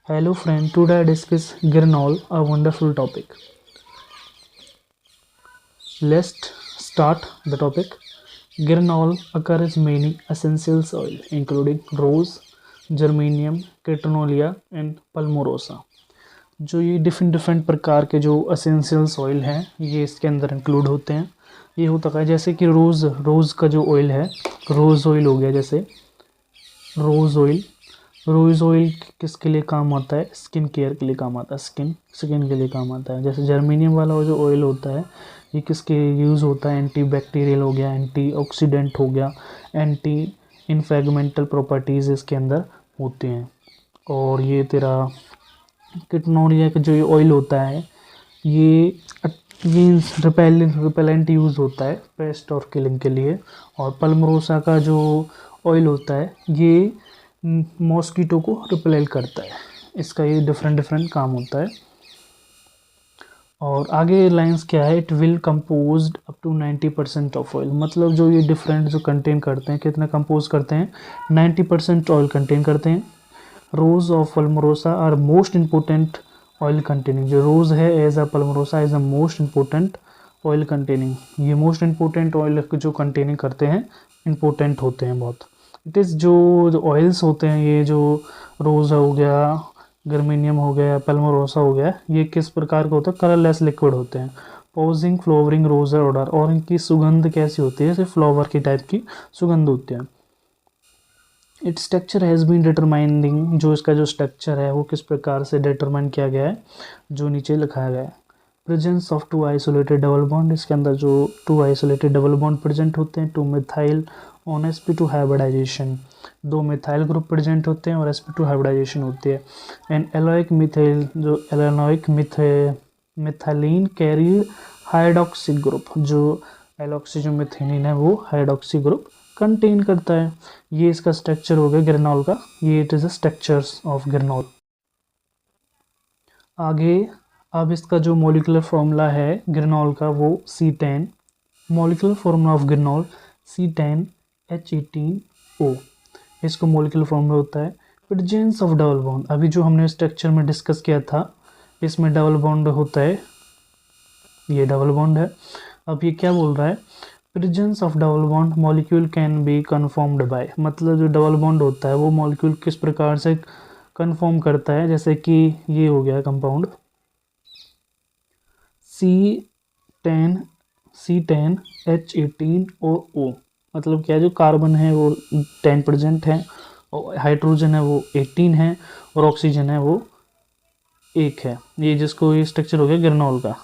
Hello friend, today I discuss Granol, a wonderful topic. Let's start the topic. Granol occurs in many essential oil, including rose, geranium, catenolia and palmarosa. जो ये different प्रकार के जो essentials oil हैं ये इसके अंदर include होते हैं। ये होता है जैसे कि रोज़ का जो ऑयल है, रोज़ ऑयल हो गया, जैसे रोज़ ऑयल किसके लिए काम आता है? स्किन केयर के लिए काम आता है, स्किन के लिए काम आता है। जैसे जर्मेनियम वाला जो ऑयल होता है ये किसके यूज़ होता है? एंटी बैक्टीरियल हो गया, एंटी ऑक्सीडेंट हो गया, एंटी इन्फ्रेगमेंटल प्रॉपर्टीज़ इसके अंदर होती हैं। और ये तेरा किटनोरिया का जो ऑयल होता है ये रिपेलेंट यूज़ होता है पेस्ट और किलिंग के लिए। और पल्मरोसा का जो ऑयल होता है ये मॉस्किटो को रिपेल करता है। इसका ये डिफरेंट काम होता है। और आगे लाइंस क्या है? It will composed up to 90% of oil. मतलब जो ये डिफरेंट जो कंटेन करते हैं, कितना कंपोज करते हैं? 90% ऑयल कंटेन करते हैं। Rose of palmarosa are most important oil containing. जो रोज है as a palmarosa is a most important oil containing. ये मोस्ट इम्पोर्टेंट ऑयल जो कंटेनिंग करते हैं, इम्पोर्टेंट होते हैं बहुत। इट इज़ जो ऑयल्स होते हैं, ये जो रोज़ हो गया, गर्मीनियम हो गया, पल्मरोसा हो गया, ये किस प्रकार का होता है? कलरलेस लिक्विड होते हैं। पोजिंग फ्लोवरिंग रोज ऑर्डर। और इनकी सुगंध कैसी होती है? जैसे फ्लावर की टाइप की सुगंध होती है। Its structure has been determining. जो इसका जो स्ट्रक्चर है वो किस प्रकार से डिटरमाइन किया गया है, जो नीचे लिखाया गया है। Presence of two isolated double bond. इसके अंदर जो two isolated double bond present होते हैं। Two methyl on sp2 hybridization. दो मिथाइल ग्रुप प्रेजेंट होते हैं और sp2 हाइब्रिडाइजेशन होती है। एंड एलोइक मिथाइल जो एलोइक मिथाइलिन कैरिड हाइड्रोक्सी ग्रुप। जो एलोक्सी जो मिथेनिन है वो हाइड्रोक्सी ग्रुप कंटेन करता है। ये इसका स्ट्रक्चर हो गया ग्रेनॉल का। ये it is a structures of geraniol. आगे अब इसका जो मॉलिक्यूलर फॉर्मूला है ग्रेनॉल का वो C10। Molecular formula of geraniol C10H18O। इसका मॉलिक्यूलर फॉर्मूला होता है प्रेजेंस ऑफ डबल बॉन्ड। अभी जो हमने स्ट्रक्चर में डिस्कस किया था इसमें डबल बॉन्ड होता है, ये डबल बॉन्ड है। अब ये क्या बोल रहा है? Presence of double bond molecule can be confirmed by. मतलब जो डबल बॉन्ड होता है वो मॉलिक्यूल किस प्रकार से कन्फर्म करता है? जैसे कि ये हो गया कंपाउंड C10H18O। मतलब क्या, जो कार्बन है वो 10% है और हाइड्रोजन है वो 18 है और ऑक्सीजन है वो 1 है। ये जिसको ये स्ट्रक्चर हो गया ग्रेनॉल का।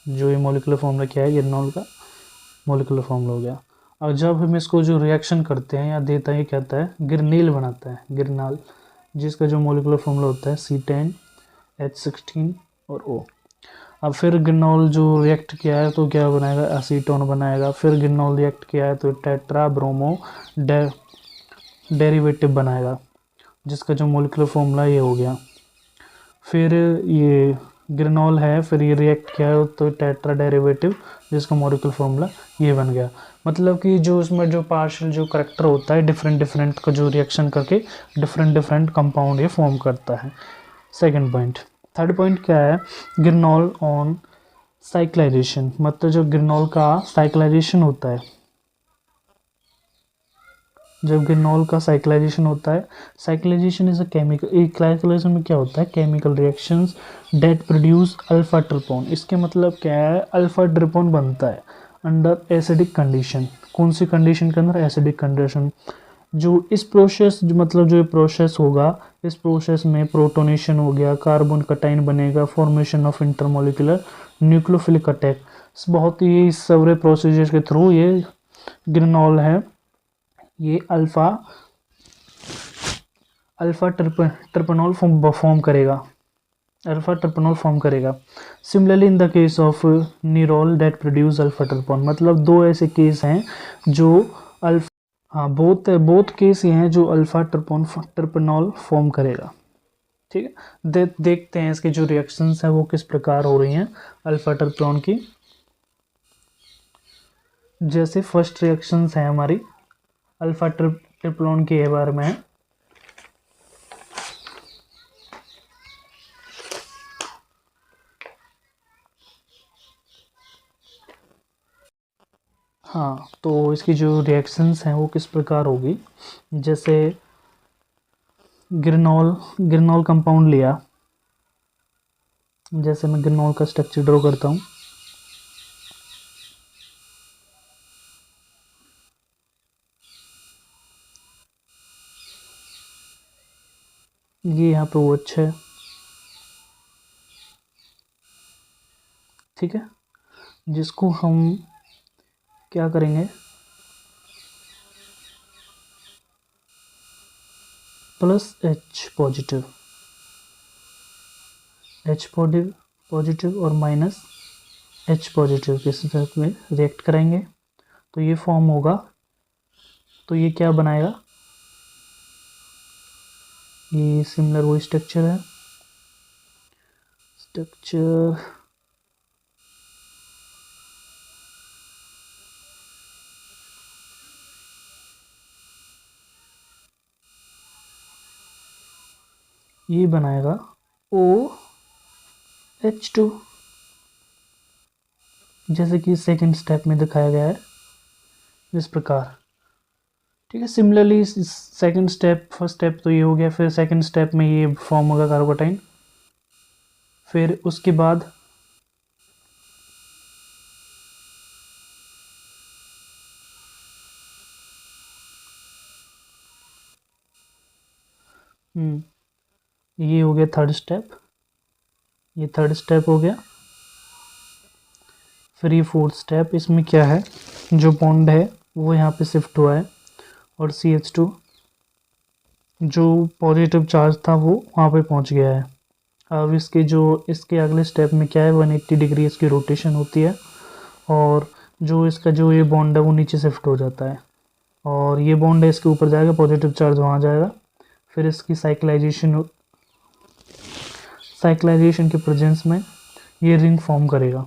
जो ये मॉलिक्यूलर फॉर्मूला क्या है ग्रेनॉल का मॉलिक्यूलर फॉर्मूला हो गया। और जब हम इसको जो रिएक्शन करते हैं या देता है, कहता है गिरनील बनाता है, गिरनाल, जिसका जो मॉलिक्यूलर फॉर्मूला होता है C10H16 और O। अब फिर गिरनॉल जो रिएक्ट किया है तो क्या बनाएगा? एसीटोन बनाएगा। फिर गिरनॉल रिएक्ट किया है तो टेट्रा ब्रोमो डेरिवेटिव बनाएगा, जिसका जो मॉलिक्यूलर फॉर्मूला ये हो गया। फिर ये ग्रेनॉल है, फिर ये रिएक्ट किया है तो टेट्रा डेरिवेटिव, जिसका मॉलिक्यूलर फॉर्मूला ये बन गया। मतलब कि जो उसमें जो पार्शियल जो करेक्टर होता है डिफरेंट का जो रिएक्शन करके डिफरेंट कंपाउंड ये फॉर्म करता है। Second point. थर्ड पॉइंट क्या है? ग्रेनॉल ऑन साइक्लाइजेशन। मतलब जो ग्रेनॉल का साइक्लाइजेशन होता है, जब ग्रेनॉल का साइक्लाइजेशन होता है, cyclization is a chemical, cyclization में क्या होता है? Chemical reactions that produce alpha terpene. इसके मतलब क्या है? अल्फा ट्रिपोन बनता है अंडर एसिडिक कंडीशन। कौन सी कंडीशन के अंदर? Acidic condition. जो इस प्रोसेस जो मतलब जो प्रोसेस होगा, इस प्रोसेस में प्रोटोनेशन हो गया, कार्बन कटाइन बनेगा, formation of intermolecular nucleophilic attack. बहुत ही सारे प्रोसीजर के थ्रू ये ग्रेनॉल है ये अल्फा ट्रिपनॉल फॉर्म करेगा, अल्फा ट्रिपनॉल फॉर्म करेगा। Similarly in the case of nerol that produce alpha terpene. मतलब दो ऐसे केस हैं जो अल्फा, हाँ बोथ केस ये हैं जो अल्फा ट्रिपनॉल फॉर्म करेगा। ठीक है, देखते हैं इसके जो रिएक्शंस हैं वो किस प्रकार हो रही हैं अल्फा ट्रिपनॉल की। जैसे फर्स्ट रिएक्शंस हैं हमारी अल्फा ट्रिपनॉल के बारे में है। हाँ, तो इसकी जो रिएक्शंस हैं वो किस प्रकार होगी, जैसे गिरनॉल कंपाउंड लिया, जैसे मैं गिरनॉल का स्ट्रक्चर ड्रॉ करता हूँ। ये यहाँ पे वो OH है, ठीक है, जिसको हम क्या करेंगे, प्लस H पॉजिटिव और माइनस H पॉजिटिव के साथ में रिएक्ट कराएंगे, तो ये फॉर्म होगा। तो ये क्या बनाएगा, ये सिमिलर वो स्ट्रक्चर है, ये बनाएगा OH2, जैसे कि सेकंड स्टेप में दिखाया गया है इस प्रकार, ठीक है। Similarly second step, first step तो ये हो गया, फिर सेकंड स्टेप में ये फॉर्म होगा कार्बोटाइन, फिर उसके बाद ये हो गया थर्ड स्टेप, ये थर्ड स्टेप हो गया। फिर ये फोर्थ स्टेप, इसमें क्या है, जो बॉन्ड है वो यहाँ पे शिफ्ट हुआ है और CH2 जो पॉजिटिव चार्ज था वो वहाँ पे पहुँच गया है। अब इसके अगले स्टेप में क्या है, 180 डिग्री इसकी रोटेशन होती है और जो इसका जो ये बॉन्ड है वो नीचे शिफ्ट हो जाता है और ये बॉन्ड है इसके ऊपर जाएगा, पॉजिटिव चार्ज वहाँ जाएगा। फिर इसकी साइक्लाइजेशन के प्रेजेंस में ये रिंग फॉर्म करेगा।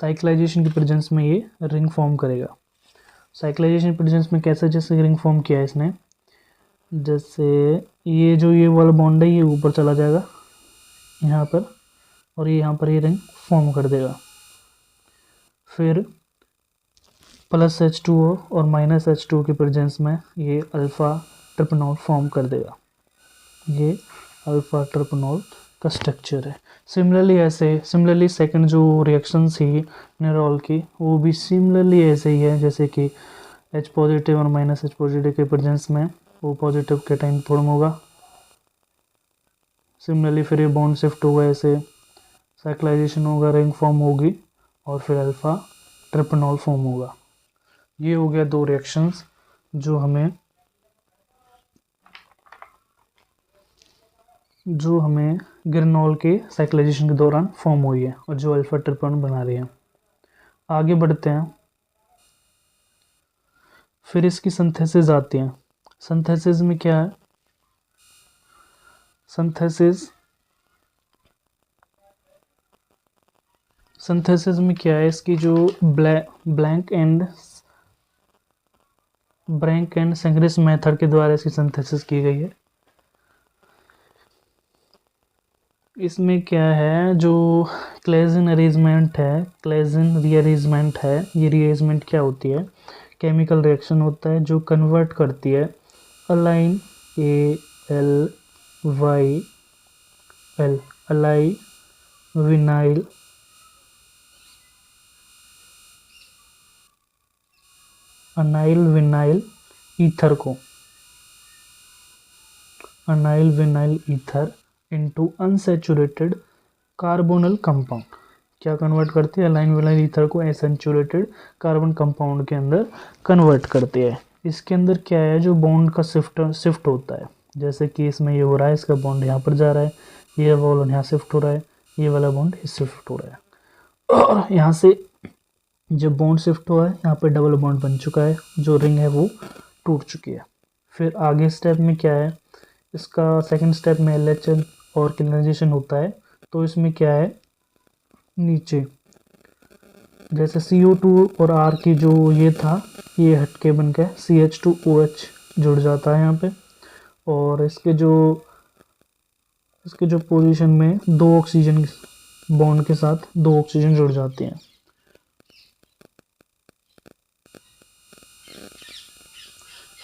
साइक्लाइजेशन के प्रेजेंस में ये रिंग फॉर्म करेगा। साइक्लाइजेशन प्रेजेंस में कैसे, जैसे रिंग फॉर्म किया है इसने, जैसे ये वाला बॉन्ड है ये ऊपर चला जाएगा यहाँ पर और ये यहाँ पर ये रिंग फॉर्म कर देगा। फिर प्लस H2O और माइनस H2O के प्रेजेंस में ये अल्फ़ा ट्रिपनॉल फॉर्म कर देगा। ये अल्फ़ा ट्रिपनॉल का स्ट्रक्चर है। सिमिलरली सेकंड जो रिएक्शन थी निरोल की, वो भी सिमिलरली ऐसे ही है, जैसे कि H पॉजिटिव और माइनस H पॉजिटिव के प्रेजेंस में वो पॉजिटिव कैटाइन फॉर्म होगा। सिमिलरली फिर ये बॉन्ड शिफ्ट होगा, ऐसे साइक्लाइजेशन होगा, रिंग फॉर्म होगी और फिर अल्फ़ा ट्रिपनॉल फॉर्म होगा। ये हो गया 2 रिएक्शंस जो हमें गिरनॉल के साइक्लाइजेशन के दौरान फॉर्म हुई है और जो अल्फा ट्रिपनॉल बना रही है। आगे बढ़ते हैं, फिर इसकी सिंथेसिस आती है। सिंथेसिस में क्या है, सिंथेसिस में क्या है, इसकी जो ब्लैंक एंड सेंग्रिस मेथड के द्वारा इसकी सिंथेसिस की गई है। इसमें क्या है, जो क्लेजिन रीअरेंजमेंट है, ये रीअरेंजमेंट क्या होती है, केमिकल रिएक्शन होता है जो कन्वर्ट करती है allyl allyl vinyl ether into unsaturated carbonyl compound. क्या कन्वर्ट करती है, अलाइन विनाइल ईथर को अनसैचुरेटेड कार्बन कंपाउंड के अंदर कन्वर्ट करती है। इसके अंदर क्या है, जो बॉन्ड का शिफ्ट होता है, जैसे कि इसमें ये हो रहा है, इसका बॉन्ड यहाँ पर जा रहा है, ये वाला यहाँ शिफ्ट हो रहा है, ये वाला बॉन्ड शिफ्ट हो रहा है और यहाँ से जब बॉन्ड शिफ्ट हुआ है यहाँ पर डबल बॉन्ड बन चुका है, जो रिंग है वो टूट चुकी है। फिर आगे स्टेप में क्या है, इसका सेकंड स्टेप में LHN और क्लिनराइजेशन होता है। तो इसमें क्या है, नीचे जैसे CO2 और R की जो ये था, ये हटके बन के CH2OH जुड़ जाता है यहाँ पे और इसके जो पोजीशन में 2 ऑक्सीजन बॉन्ड के साथ 2 ऑक्सीजन जुड़ जाते हैं।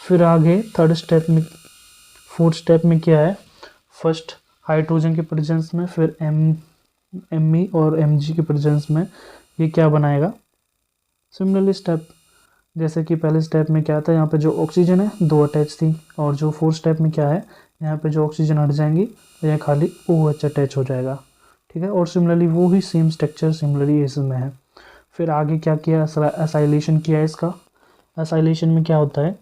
फिर आगे थर्ड स्टेप में, फोर्थ स्टेप में क्या है, फर्स्ट हाइड्रोजन के प्रेजेंस में, फिर एम और एम के प्रेजेंस में ये क्या बनाएगा, सिमिलरली स्टेप जैसे कि पहले स्टेप में क्या था, यहाँ पे जो ऑक्सीजन है 2 अटैच थी, और जो फोर्थ स्टेप में क्या है, यहाँ पे जो ऑक्सीजन हट जाएंगी तो यहाँ खाली OH अटैच हो जाएगा, ठीक है। और सिमिलरली वो ही सेम स्ट्रक्चर सिमिलरली इसमें है। फिर आगे क्या किया, एसाइलेशन किया है इसका। एसाइलेशन में क्या होता है,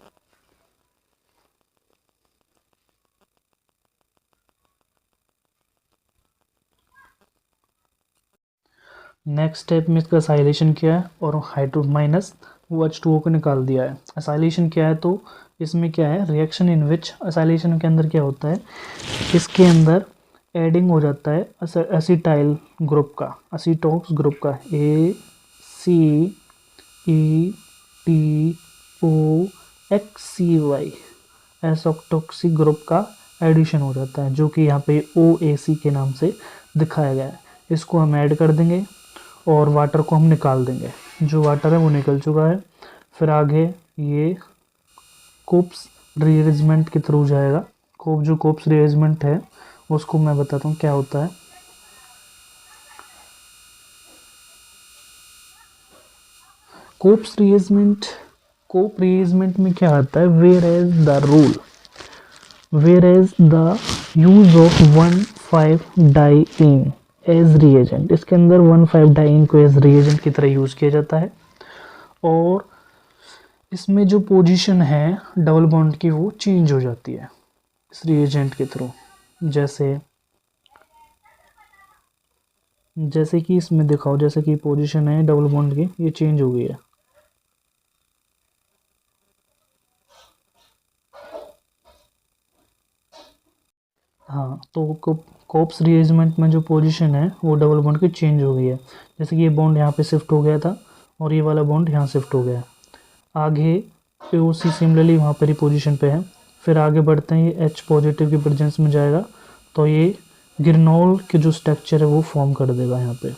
नेक्स्ट स्टेप में इसका एसाइलेशन किया है और हाइड्रो माइनस वो H2O को निकाल दिया है। एसाइलेशन क्या है, तो इसमें क्या है, रिएक्शन इन विच, एसाइलेशन के अंदर क्या होता है, इसके अंदर एडिंग हो जाता है एसिटाइल ग्रुप का, एसीटॉक्स ग्रुप का, ACETOXY एसोक्टोक्सी ग्रुप का एडिशन हो जाता है, जो कि यहाँ पे OAC के नाम से दिखाया गया है। इसको हम ऐड कर देंगे और वाटर को हम निकाल देंगे, जो वाटर है वो निकल चुका है। फिर आगे ये कोप्स रीअरेंजमेंट के थ्रू जाएगा। जो कोप्स रीअरेंजमेंट है उसको मैं बताता हूँ क्या होता है। कोप रीअरेंजमेंट में क्या आता है, whereas the use of 1,5-डाइईन एज रिएजेंट, इसके अंदर 1,5-डाइईन को एज रिएजेंट की तरह यूज किया जाता है, और इसमें जो पोजीशन है डबल बॉन्ड की वो चेंज हो जाती है इस रिएजेंट के थ्रू। जैसे कि इसमें दिखाओ, जैसे कि पोजीशन है डबल बॉन्ड की ये चेंज हो गई है। हाँ, तो कोप्स रीअरेंजमेंट में जो पोजीशन है वो डबल बॉन्ड की चेंज हो गई है। जैसे कि ये बॉन्ड यहाँ पे शिफ्ट हो गया था और ये वाला बॉन्ड यहाँ शिफ्ट हो गया है। आगे AOC सिमिलरली वहाँ पर ही पोजीशन पे है। फिर आगे बढ़ते हैं, ये H पॉजिटिव की प्रेजेंस में जाएगा तो ये गिरनॉल के जो स्ट्रक्चर है वो फॉर्म कर देगा। यहाँ पे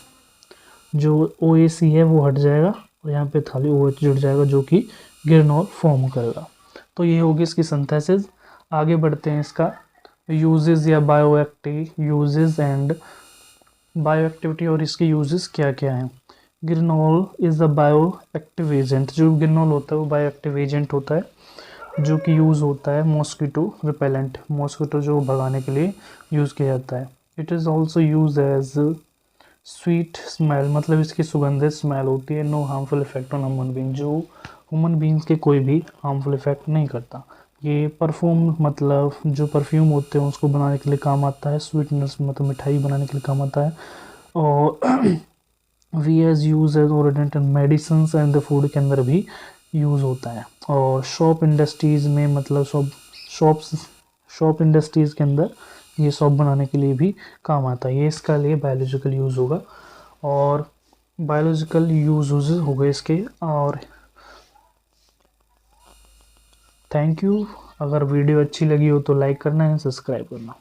जो OAC है वो हट जाएगा और यहाँ पे खाली OH जुड़ जाएगा, जो कि गिरनॉल फॉर्म करेगा। तो ये होगी इसकी सिंथेसिस। आगे बढ़ते हैं, इसका यूजेस या बायोएक्टिव यूजेस एंड बायोएक्टिविटी और इसके यूजेस क्या क्या हैं। गिरनॉल इज़ अ बायोएक्टिव एजेंट, जो गिरनॉल होता है वो बायोएक्टिव एजेंट होता है, जो कि यूज़ होता है मॉस्किटो रिपेलेंट, मॉस्किटो जो भगाने के लिए यूज़ किया जाता है। It is also use as sweet smell, मतलब इसकी सुगंधित स्मेल होती है। No harmful effect on human being, जो ह्यूमन बींग्स के कोई भी हार्मफुल इफेक्ट नहीं करता। ये परफ्यूम, मतलब जो परफ्यूम होते हैं उसको बनाने के लिए काम आता है। स्वीटनेस मतलब मिठाई बनाने के लिए काम आता है। और we as use as odorant and medicine and the food के अंदर भी यूज़ होता है। और शॉप इंडस्ट्रीज़ में, मतलब शॉप इंडस्ट्रीज़ के अंदर ये सॉप बनाने के लिए भी काम आता है। ये इसका लिए बायोलॉजिकल यूज़ होगा और बायोलॉजिकल यूज़ हो गए इसके। और थैंक यू। अगर वीडियो अच्छी लगी हो तो लाइक करना है, सब्सक्राइब करना।